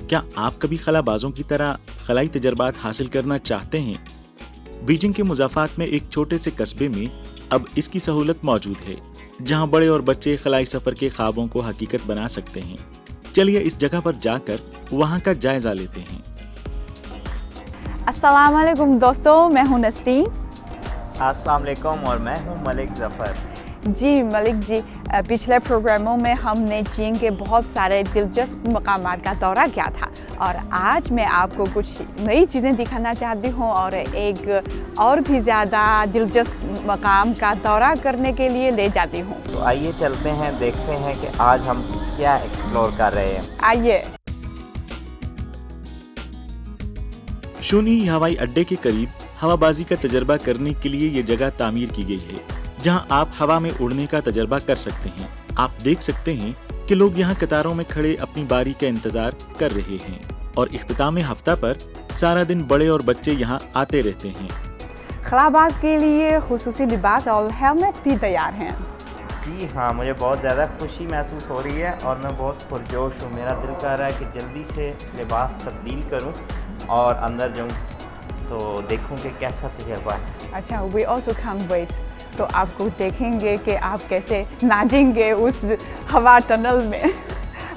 کیا آپ کبھی خلابازوں کی طرح خلائی تجربات حاصل کرنا چاہتے ہیں؟ بیجنگ کے مضافات میں ایک چھوٹے سے قصبے میں اب اس کی سہولت موجود ہے، جہاں بڑے اور بچے خلائی سفر کے خوابوں کو حقیقت بنا سکتے ہیں۔ چلیے اس جگہ پر جا کر وہاں کا جائزہ لیتے ہیں۔ السلام علیکم دوستو، میں ہوں نسرین۔ السلام علیکم اور میں ہوں ملک ظفر۔ جی ملک جی، پچھلے پروگراموں میں ہم نے چین کے بہت سارے دلچسپ مقامات کا دورہ کیا تھا، اور آج میں آپ کو کچھ نئی چیزیں دکھانا چاہتی ہوں اور ایک اور بھی زیادہ دلچسپ مقام کا دورہ کرنے کے لیے لے جاتی ہوں۔ تو آئیے چلتے ہیں، دیکھتے ہیں کہ آج ہم کیا ایکسپلور کر رہے ہیں۔ آئیے۔ شونی ہوائی اڈے کے قریب ہوا بازی کا تجربہ کرنے کے لیے یہ جگہ تعمیر کی گئی ہے، جہاں آپ ہوا میں اڑنے کا تجربہ کر سکتے ہیں۔ آپ دیکھ سکتے ہیں کہ لوگ یہاں قطاروں میں کھڑے اپنی باری کا انتظار کر رہے ہیں، اور اختتام ہفتہ پر سارا دن بڑے اور بچے یہاں آتے رہتے ہیں۔ خلاباز کے لیے خصوصی لباس اور ہیلمٹ بھی تیار ہیں۔ جی ہاں، مجھے بہت زیادہ خوشی محسوس ہو رہی ہے اور میں بہت پرجوش ہوں۔ میرا دل کر رہا ہے کہ جلدی سے لباس تبدیل کروں اور اندر جاؤں تو دیکھوں کہ کیسا تجربہ ہے۔ اچھا، we also can't wait۔ تو آپ کو دیکھیں گے کہ آپ کیسے ناچیں گے اس ہوا ٹنل میں۔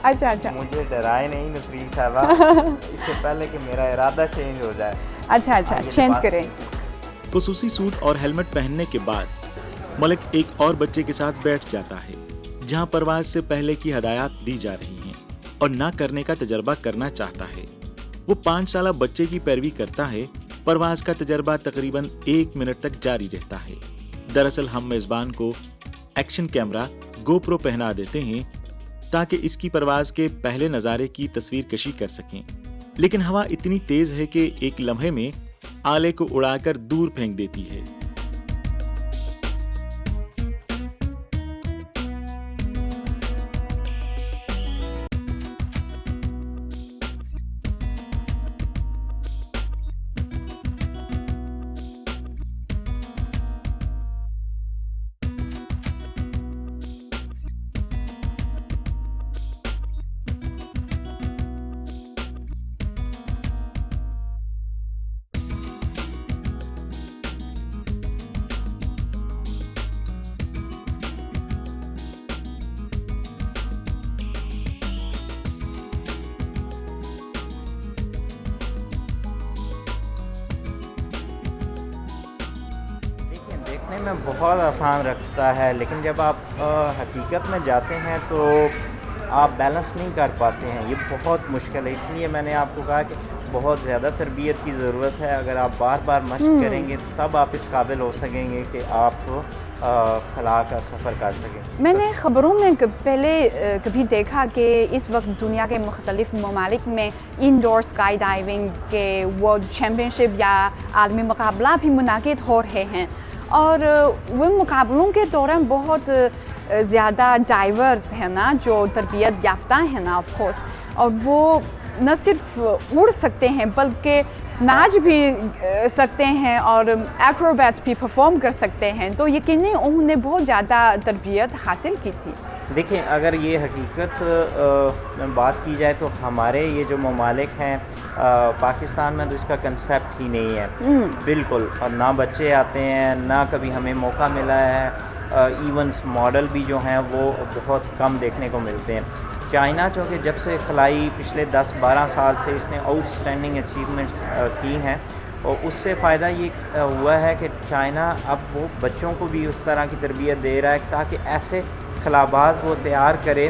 اچھا مجھے ڈرائے نہیں نسرین صاحبہ، اس سے پہلے کہ میرا ارادہ چینج ہو جائے۔ اچھا چینج کریں۔ خصوصی سوٹ اور ہیلمٹ پہننے کے بعد ملک ایک اور بچے کے ساتھ بیٹھ جاتا ہے، جہاں پرواز سے پہلے کی ہدایات دی جا رہی ہیں اور نہ کرنے کا تجربہ کرنا چاہتا ہے۔ وہ 5 سالہ بچے کی پیروی کرتا ہے۔ پرواز کا تجربہ تقریباً 1 منٹ تک جاری رہتا ہے۔ دراصل ہم میزبان کو ایکشن کیمرہ GoPro پہنا دیتے ہیں تاکہ اس کی پرواز کے پہلے نظارے کی تصویر کشی کر سکیں، لیکن ہوا اتنی تیز ہے کہ ایک لمحے میں آلے کو اڑا کر دور پھینک دیتی ہے۔ دیکھنے میں بہت آسان رکھتا ہے، لیکن جب آپ حقیقت میں جاتے ہیں تو آپ بیلنس نہیں کر پاتے ہیں۔ یہ بہت مشکل ہے، اس لیے میں نے آپ کو کہا کہ بہت زیادہ تربیت کی ضرورت ہے۔ اگر آپ بار بار مشق کریں گے تب آپ اس قابل ہو سکیں گے کہ آپ خلا کا سفر کر سکیں۔ میں نے خبروں میں پہلے کبھی دیکھا کہ اس وقت دنیا کے مختلف ممالک میں انڈور اسکائی ڈائیونگ کے ورلڈ چیمپئن شپ یا عالمی مقابلہ بھی منعقد ہو رہے ہیں، اور وہ مقابلوں کے دوران بہت زیادہ ڈائیورز ہیں نا، جو تربیت یافتہ ہیں نا آف کورس، اور وہ نہ صرف اڑ سکتے ہیں بلکہ ناچ بھی سکتے ہیں اور ایکروبیٹس بھی پرفارم کر سکتے ہیں، تو یقیناً انہوں نے بہت زیادہ تربیت حاصل کی تھی۔ دیکھیں، اگر یہ حقیقت میں بات کی جائے تو ہمارے یہ جو ممالک ہیں، پاکستان میں تو اس کا کنسیپٹ ہی نہیں ہے بالکل، اور نہ بچے آتے ہیں، نہ کبھی ہمیں موقع ملا ہے۔ ایونٹس ماڈل بھی جو ہیں وہ بہت کم دیکھنے کو ملتے ہیں۔ چائنا چونکہ جب سے خلائی پچھلے 10-12 سال سے اس نے آؤٹ اسٹینڈنگ اچیومنٹس کی ہیں، اور اس سے فائدہ یہ ہوا ہے کہ چائنا اب وہ بچوں کو بھی اس طرح کی تربیت دے رہا ہے تاکہ ایسے خلاباز وہ تیار کرے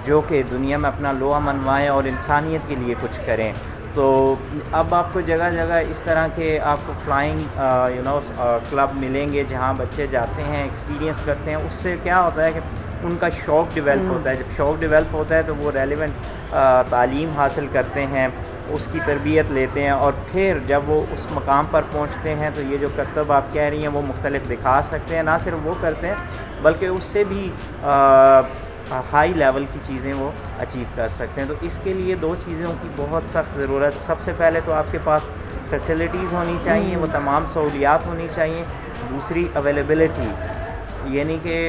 جو کہ دنیا میں اپنا لوہا منوائیں اور انسانیت کے لیے کچھ کریں۔ تو اب آپ کو جگہ جگہ اس طرح کے آپ کو فلائنگ کلب ملیں گے جہاں بچے جاتے ہیں، ایکسپیرینس کرتے ہیں۔ اس سے کیا ہوتا ہے کہ ان کا شوق ڈیولپ ہوتا ہے۔ جب شوق ڈیولپ ہوتا ہے تو وہ ریلیونٹ تعلیم حاصل کرتے ہیں، اس کی تربیت لیتے ہیں، اور پھر جب وہ اس مقام پر پہنچتے ہیں تو یہ جو کرتب آپ کہہ رہی ہیں وہ مختلف دکھا سکتے ہیں۔ نہ صرف وہ کرتے ہیں بلکہ اس سے بھی ہائی لیول کی چیزیں وہ اچیو کر سکتے ہیں۔ تو اس کے لیے 2 چیزوں کی بہت سخت ضرورت۔ سب سے پہلے تو آپ کے پاس فیسلٹیز ہونی چاہیے، وہ تمام سہولیات ہونی چاہیے۔ دوسری اویلیبلٹی، یعنی کہ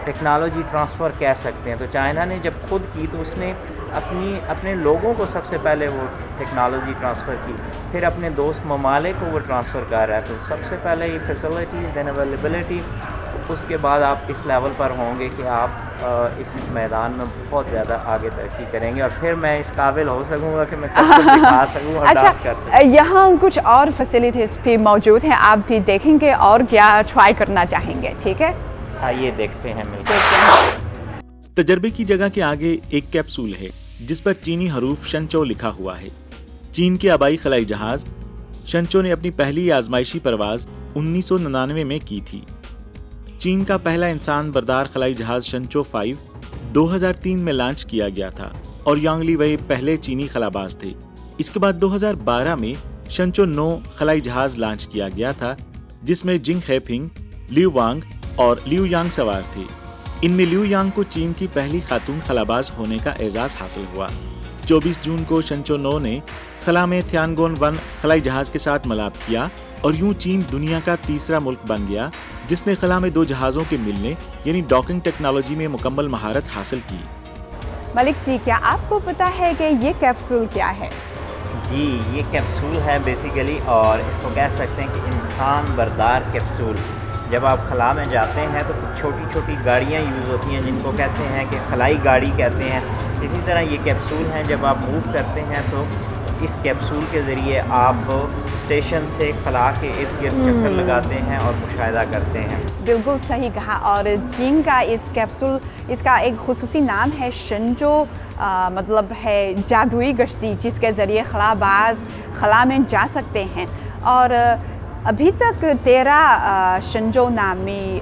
ٹیکنالوجی ٹرانسفر کہہ سکتے ہیں. تو چائنا نے جب خود کی تو اس نے اپنے لوگوں کو سب سے پہلے وہ ٹیکنالوجی ٹرانسفر کی, پھر اپنے دوست ممالک کو وہ ٹرانسفر کر رہا ہے. تو سب سے پہلے یہ فیسلٹیز دین اویلیبلٹی, اس کے بعد آپ اس لیول پر ہوں گے کہ آپ اس میدان میں بہت زیادہ آگے ترقی کریں گے, اور پھر میں اس قابل ہو سکوں گا کہ میں کسٹم دکھا سکوں اور ڈانس کر سکوں. یہاں کچھ اور فیسلٹیز بھی موجود ہیں, آپ بھی دیکھیں گے اور کیا ٹرائی کرنا چاہیں گے, ٹھیک ہے؟ آئیے دیکھتے ہیں مل کر. تجربے کی جگہ کے آگے ایک کیپسول ہے جس پر چینی حروف شنچو لکھا ہوا ہے. چین کے آبائی خلائی جہاز شنچو نے اپنی پہلی آزمائشی پرواز 1999 میں کی تھی. چین کا پہلا انسان بردار خلائی جہاز شنچو 5 2003 میں لانچ کیا گیا تھا اور یانگ لی وئی پہلے چینی خلاباز تھے. اس کے بعد 2012 میں شنچو 9 خلائی جہاز لانچ کیا گیا تھا جس میں جنگ خیپنگ, لیو وانگ اور لیو یانگ سوار تھے. ان میں لیو یانگ کو چین کی پہلی خاتون خلاباز ہونے کا اعزاز حاصل ہوا. 24 جون کو شنچو 9 نے خلا میں تھیانگون 1 خلائی جہاز کے ساتھ ملاب کیا اور یوں چین دنیا کا تیسرا ملک بن گیا جس نے خلا میں 2 جہازوں کے ملنے یعنی ڈاکنگ ٹیکنالوجی میں مکمل مہارت حاصل کی. ملک جی, کیا آپ کو پتا ہے کہ یہ کیپسول کیا ہے؟ جی, یہ کیپسول ہے بیسیکلی, اور اس کو کہہ سکتے ہیں کہ انسان بردار کیپسول. جب آپ خلا میں جاتے ہیں تو چھوٹی چھوٹی گاڑیاں یوز ہوتی ہیں جن کو کہتے ہیں کہ خلائی گاڑی کہتے ہیں. اسی طرح یہ کیپسول ہیں, جب آپ موو کرتے ہیں تو اس کیپسول کے ذریعے آپ اسٹیشن سے خلا کے ارد گرد چکر لگاتے ہیں اور مشاہدہ کرتے ہیں. بالکل صحیح کہا. اور چین کا اس کیپسول, اس کا ایک خصوصی نام ہے شنچو, مطلب ہے جادوئی کشتی جس کے ذریعے خلا باز خلا میں جا سکتے ہیں. اور ابھی تک 13 شنچو نامی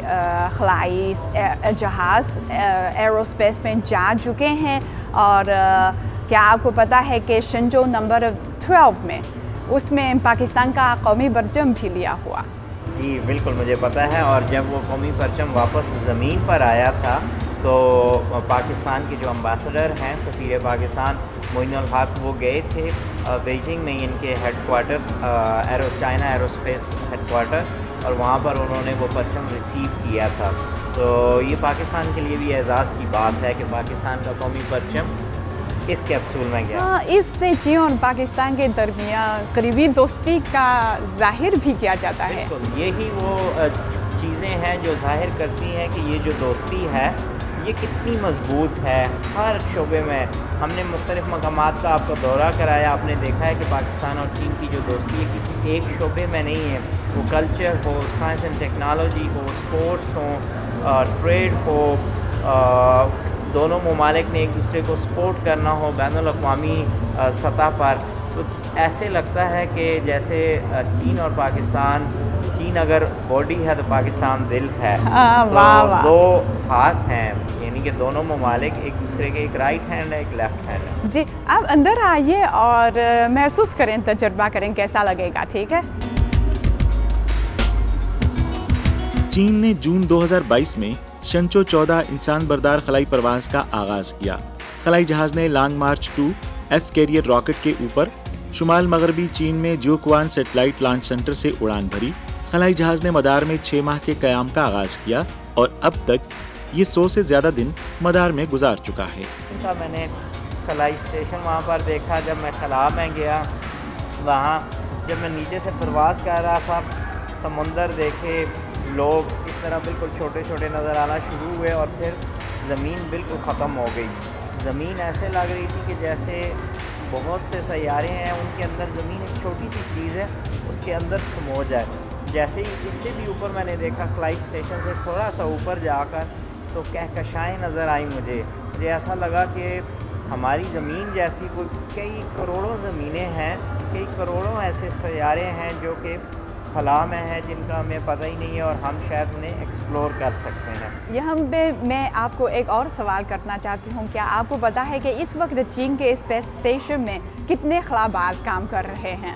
خلائی جہاز ایروسپیس میں جا چکے ہیں. اور کیا آپ کو پتہ ہے کہ شنچو نمبر 12 میں اس میں پاکستان کا قومی پرچم بھی لیا ہوا؟ جی بالکل مجھے پتہ ہے. اور جب وہ قومی پرچم واپس زمین پر آیا تھا تو پاکستان کے جو امبیسڈر ہیں, سفیر پاکستان معین الحق, وہ گئے تھے بیجنگ میں ان کے headquarter China aerospace headquarter, اور وہاں پر انہوں نے وہ پرچم ریسیو کیا تھا. تو یہ پاکستان کے لیے بھی اعزاز کی بات ہے کہ پاکستان کا قومی پرچم اس کیپسول میں گیا. اس سے چین اور پاکستان کے درمیان قریبی دوستی کا ظاہر بھی کیا جاتا ہے. بالکل, یہی وہ چیزیں ہیں جو ظاہر کرتی ہیں کہ یہ جو دوستی ہے یہ کتنی مضبوط ہے. ہر شعبے میں ہم نے مختلف مقامات کا آپ کو دورہ کرایا, آپ نے دیکھا ہے کہ پاکستان اور چین کی جو دوستی ہے کسی ایک شعبے میں نہیں ہے. وہ culture who, science and technology who, sports ہوں, ٹریڈ ہو, دونوں ممالک نے ایک دوسرے کو سپورٹ کرنا ہو بین الاقوامی سطح پر, تو ایسے لگتا ہے کہ جیسے چین اور پاکستان, چین اگر باڈی ہے تو پاکستان دل ہے. تو 2 ہاتھ ہیں, یعنی کہ دونوں ممالک ایک دوسرے کے, ایک رائٹ ہینڈ ہے ایک لیفٹ ہینڈ ہے. جی, آپ اندر آئیے اور محسوس کریں, تجربہ کریں کیسا لگے گا, ٹھیک ہے؟ چین نے جون 2022 میں شنچو 14 انسان بردار خلائی پرواز کا آغاز کیا. خلائی جہاز نے Long March 2 F carrier rocket کے اوپر شمال مغربی چین میں جیوکوان سیٹلائٹ لانچ سینٹر سے اڑان بھری. خلائی جہاز نے مدار میں 6 ماہ کے قیام کا آغاز کیا اور اب تک یہ 100 سے زیادہ دن مدار میں گزار چکا ہے. میں نے خلائی اسٹیشن وہاں پر دیکھا, جب میں خلا میں گیا وہاں جب میں نیچے سے پرواز کر رہا تھا, سمندر دیکھے, لوگ اس طرح بالکل چھوٹے چھوٹے نظر آنا شروع ہوئے, اور پھر زمین بالکل ختم ہو گئی. زمین ایسے لگ رہی تھی کہ جیسے بہت سے سیارے ہیں, ان کے اندر زمین ایک چھوٹی سی چیز ہے, اس کے اندر سمو جائے. جیسے ہی اس سے بھی اوپر میں نے دیکھا خلائی اسٹیشن سے تھوڑا سا اوپر جا کر, تو کہکشائیں نظر آئیں مجھے ایسا لگا کہ ہماری زمین جیسی کوئی کئی کروڑوں زمینیں ہیں, کئی کروڑوں ایسے سیارے ہیں جو کہ خلا میں ہیں جن کا ہمیں پتہ ہی نہیں ہے, اور ہم شاید انہیں ایکسپلور کر سکتے ہیں. یہاں پہ میں آپ کو ایک اور سوال کرنا چاہتی ہوں, کیا آپ کو پتہ ہے کہ اس وقت چین کے اسپیس اسٹیشن میں کتنے خلا باز کام کر رہے ہیں؟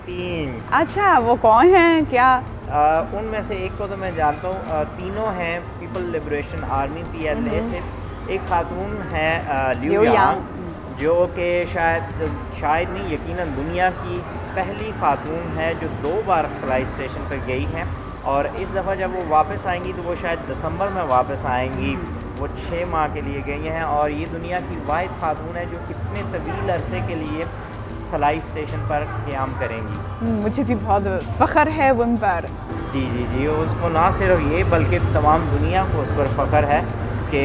3. اچھا, وہ کون ہیں کیا؟ ان میں سے ایک کو تو میں جانتا ہوں, تینوں ہیں پیپل لبریشن آرمی PLA سے. ایک خاتون ہے لیو یانگ, جو کہ شاید نہیں یقیناً دنیا کی پہلی خاتون ہے جو 2 بار خلائی اسٹیشن پر گئی ہیں. اور اس دفعہ جب وہ واپس آئیں گی تو وہ شاید دسمبر میں واپس آئیں گی. وہ 6 ماہ کے لیے گئی ہیں اور یہ دنیا کی واحد خاتون ہے جو کتنے طویل عرصے کے لیے خلائی اسٹیشن پر قیام کریں گی. مجھے بھی بہت فخر ہے ان پر. جی جی جی, اس کو نہ صرف یہ بلکہ تمام دنیا کو اس پر فخر ہے کہ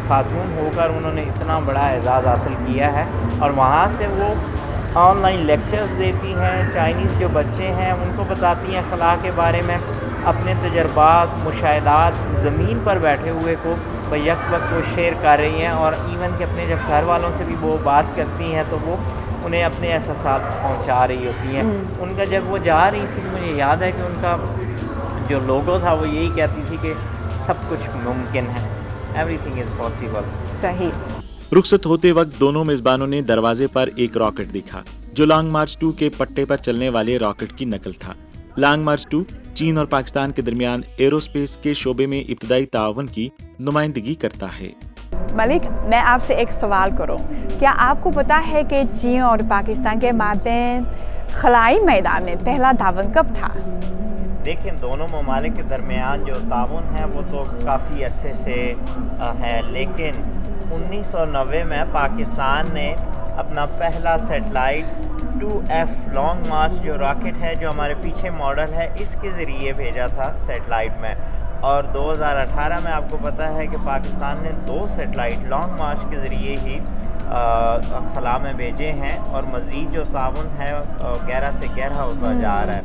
خاتون ہو کر انہوں نے اتنا بڑا اعزاز حاصل کیا ہے. اور وہاں سے وہ آن لائن لیکچرز دیتی ہیں, چائنیز جو بچے ہیں ان کو بتاتی ہیں خلا کے بارے میں, اپنے تجربات, مشاہدات زمین پر بیٹھے ہوئے کو بیک وقت وہ شیئر کر رہی ہیں. اور ایون کہ اپنے جب گھر والوں سے بھی وہ بات کرتی ہیں تو وہ انہیں اپنے احساسات پہنچا رہی ہوتی ہیں. ان کا جب وہ جا رہی تھی مجھے یاد ہے کہ ان کا جو لوگو تھا وہ یہی کہتی تھی کہ سب کچھ ممکن ہے, ایوری تھنگ از پاسبل. صحیح. رخصت ہوتے وقت دونوں میزبانوں نے دروازے پر ایک راکٹ دیکھا جو لانگ مارچ 2 کے پٹے پر چلنے والے راکٹ کی نقل تھا. لانگ مارچ 2 چین اور پاکستان کے درمیان ایرو اسپیس کے شعبے میں ابتدائی تعاون کی نمائندگی کرتا ہے. ملک, میں آپ سے ایک سوال کروں, کیا آپ کو پتا ہے کہ چین اور پاکستان کے مابین خلائی میدان میں پہلا تعاون کب تھا؟ دیکھیں, دونوں ممالک کے درمیان جو تعاون ہے وہ تو کافی عرصے سے ہے, لیکن 1990 میں پاکستان نے اپنا پہلا سیٹلائٹ 2F لانگ مارچ جو راکٹ ہے جو ہمارے پیچھے ماڈل ہے اس کے ذریعے بھیجا تھا سیٹلائٹ میں. اور 2018 میں آپ کو پتہ ہے کہ پاکستان نے 2 سیٹلائٹ لانگ مارچ کے ذریعے ہی خلا میں بھیجے ہیں, اور مزید جو تعاون ہے گہرا سے گہرا ہوتا جا رہا ہے.